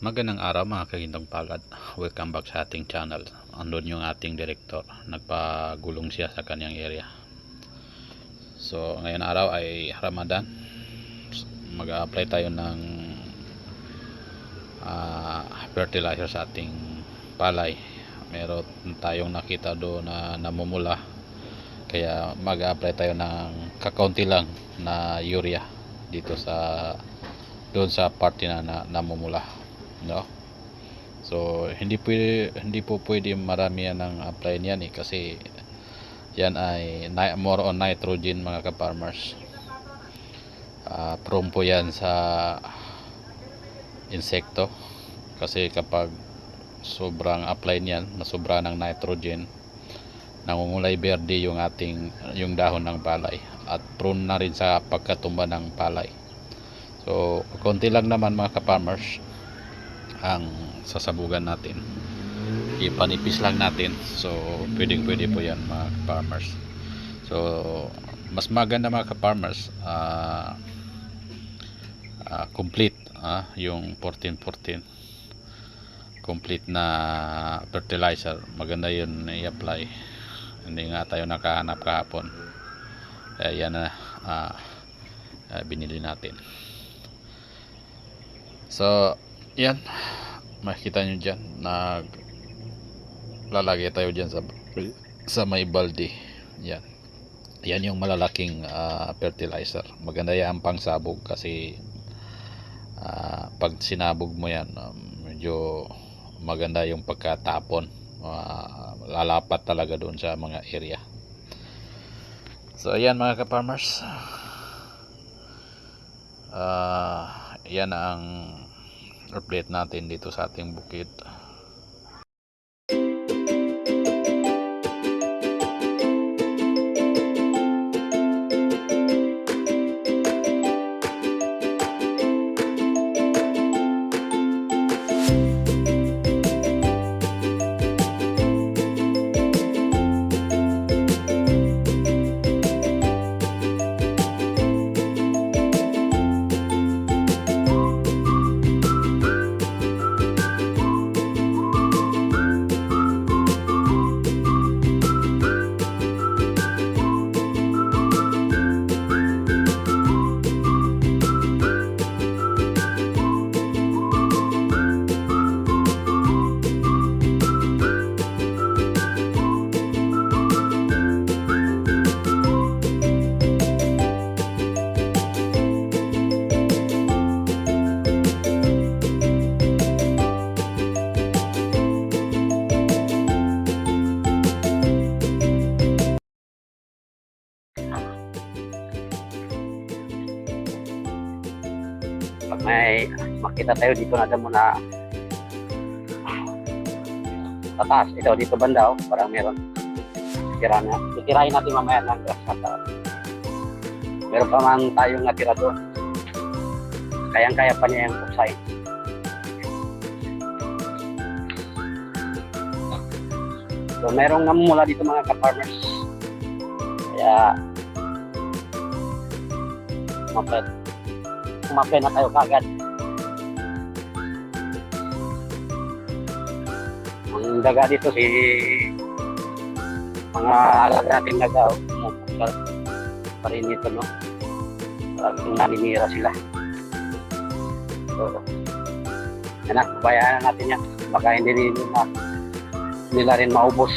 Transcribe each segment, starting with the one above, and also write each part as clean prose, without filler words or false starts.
Magandang araw mga kagintong palad. Welcome back sa ating channel. Andun yung ating director. Nagpagulong siya sa kanyang area. So ngayon araw ay Ramadan. Mag-a-apply tayo ng fertilizer sa ating palay. Meron tayong nakita doon na namumula. Kaya mag-a-apply tayo ng kakaunti lang na urea dito sa doon sa parte na namumula. No? So hindi po pwede marami yan ang apply niyan kasi yan ay more on nitrogen mga ka-farmers. Prone po yan sa insekto kasi kapag sobrang apply niyan, masobra ng nitrogen, nangungulay berde yung dahon ng palay at prone na rin sa pagkatumba ng palay. So konti lang naman mga ka-farmers ang sasabugan natin, ipanipis lang natin. So pwede po yan mga farmers. So mas maganda mga ka-farmers complete yung 14-14 complete na fertilizer. Maganda yun i-apply, hindi nga tayo nakahanap kahapon, yan na binili natin. So yan, makikita nyo dyan, lalagay tayo dyan sa may balde. Yan yung malalaking fertilizer. Maganda yan pang sabog kasi pag sinabog mo yan, medyo maganda yung pagkatapon, lalapat talaga doon sa mga area. So ayan mga ka-farmers, yan ang update natin dito sa ating bukid. Pag may makita tayo dito na damo na tataas, ito dito banda, parang meron tira na. Titirahin natin mamaya ng grass cutter. Meron pa man tayong natira doon, kayang-kaya pa niya yung upside. So merong namumula dito mga ka-farmers, kaya umapay na tayo kagad. Ang daga dito mga alaga natin daga, pa rin ito, no? Naninira sila. So yan na, babayaan natin yan, baka hindi nila rin maubos.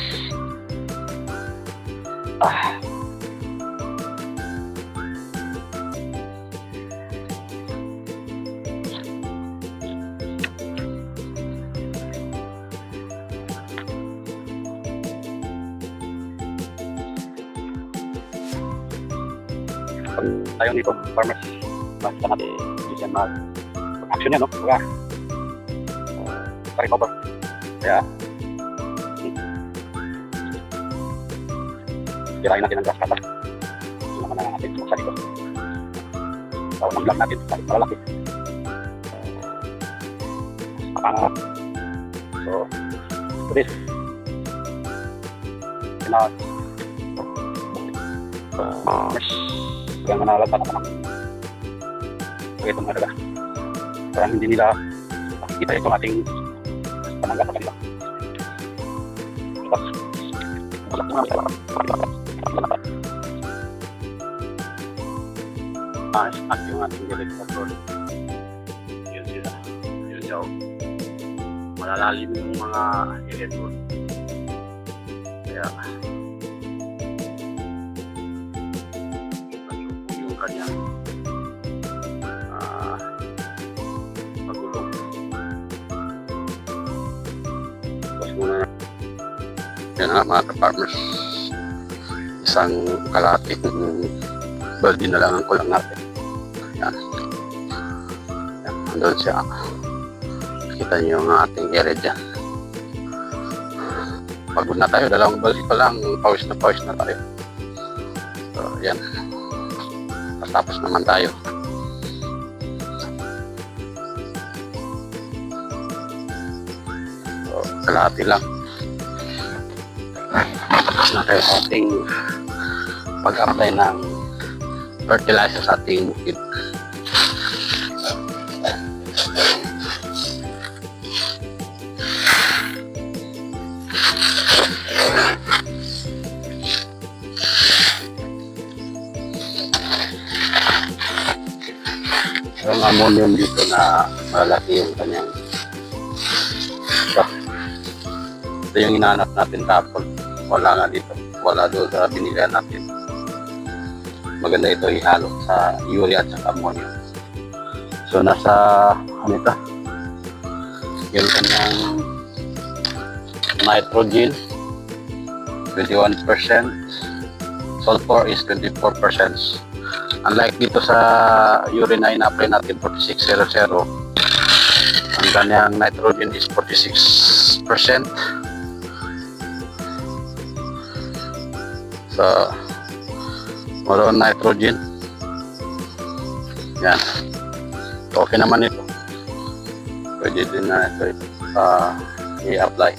Tayo nito, farmers, basta natin dyan mag-action yan, no? Kaya pa-recover. Kaya tirahin natin ang grass cutter. Ito naman ang ating sa dito. So mag-block natin sa malalaki. So to this yang menalatan apa namanya, itu nggak ada. Orang hindi nila Kita ito ating pananggat na kanila. At yung ating direct control. Yun sila. Yun siya. Malalalim yung mga electron. Kaya yung kanyang pagulong. Tapos muna yan nga mga ka-farmers, isang kalating baldi na lang ang kulang natin. Yan. Yan. Andun siya. Kita nyo yung ating area dyan. Pagod na tayo, dalawang baldi pa lang, pawis na tayo. So yan, tapos naman tayo. So kalahati lang na tayo sa ating pag-apply ng fertilizer sa ating bukid. Yung ammonium dito na malaki yung kanyang ito yung hinahanap natin tapon. Wala nga dito, wala doon sa binilihan natin. Maganda ito ihalo sa urea at sa ammonium. So nasa ano ito, yung kanyang nitrogen 21%, sulfur is 24%. Unlike dito sa urea na in-apply natin 4600, ang kanyang nitrogen is 46%. So mayroon nitrogen. Yan. Okay naman ito. Pwede din na ito i-apply.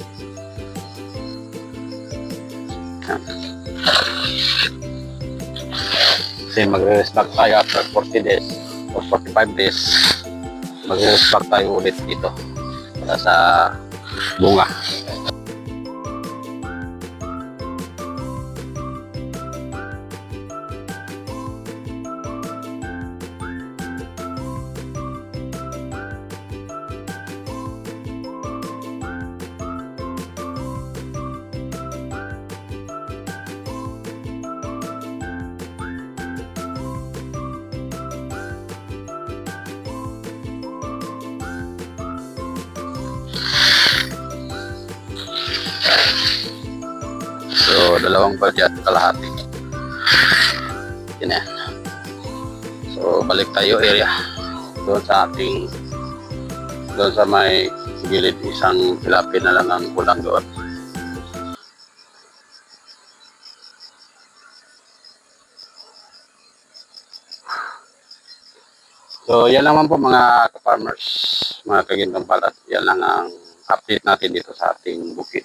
Yan. Kasi magre-rest back tayo after 40 days or 45 days. Magre-rest back tayo ulit dito para sa bunga. So, dalawang balde at kalahati. Yan yan. So, balik tayo area. Doon sa ating, doon sa may gilid, isang tilapia na lang ang kulang doon. So, yan naman po mga ka-farmers, mga kagintang palat. Yan lang ang update natin dito sa ating bukid.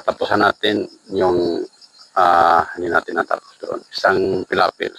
Tapusan natin yung hindi natin natapos doon. Isang pilapil.